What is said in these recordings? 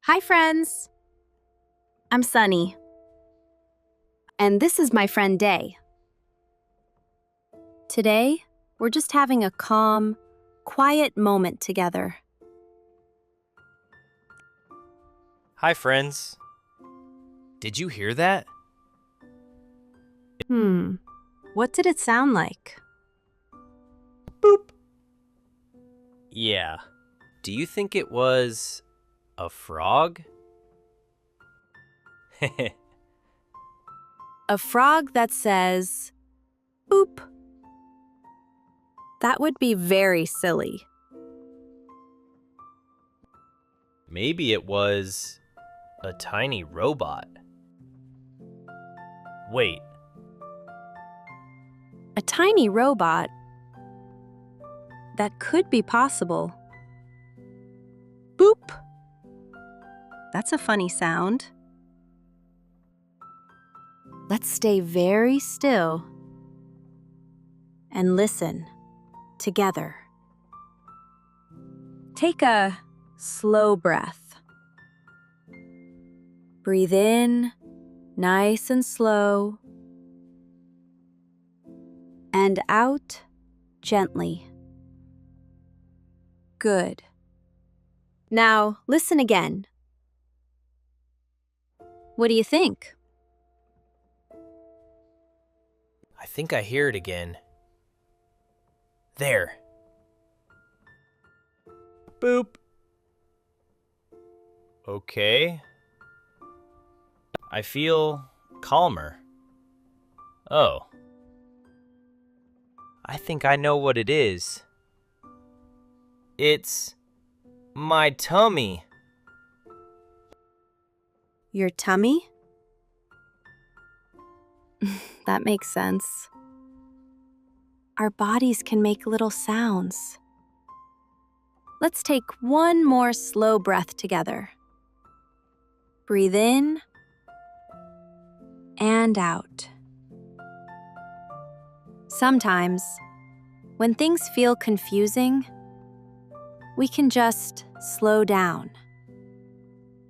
Hi, friends. I'm Sunny. And this is my friend Day. Today, we're just having a calm, quiet moment together. Hi, friends. Did you hear that? What did it sound like? Boop. Yeah. Do you think it was a frog? A frog that says, boop. That would be very silly. Maybe it was a tiny robot. Wait, A tiny robot? That could be possible. Boop. That's a funny sound. Let's stay very still and listen together. Take a slow breath. Breathe in, nice and slow, and out gently. Good. Now, listen again. What do you think? I think I hear it again. There. Boop. Okay. I feel calmer. Oh. I think I know what it is. It's my tummy. Your tummy? That makes sense. Our bodies can make little sounds. Let's take one more slow breath together. Breathe in and out. Sometimes, when things feel confusing, we can just slow down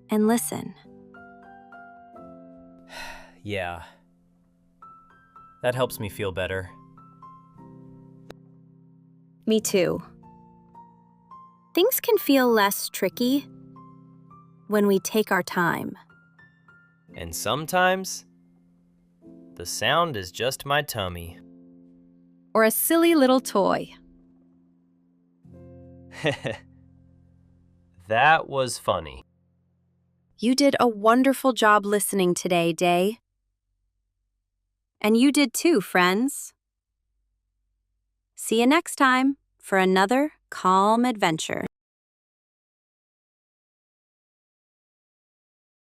and listen. Yeah. That helps me feel better. Me too. Things can feel less tricky when we take our time. And sometimes, the sound is just my tummy. Or a silly little toy. That was funny. You did a wonderful job listening today, Day. And you did too, friends. See you next time for another calm adventure.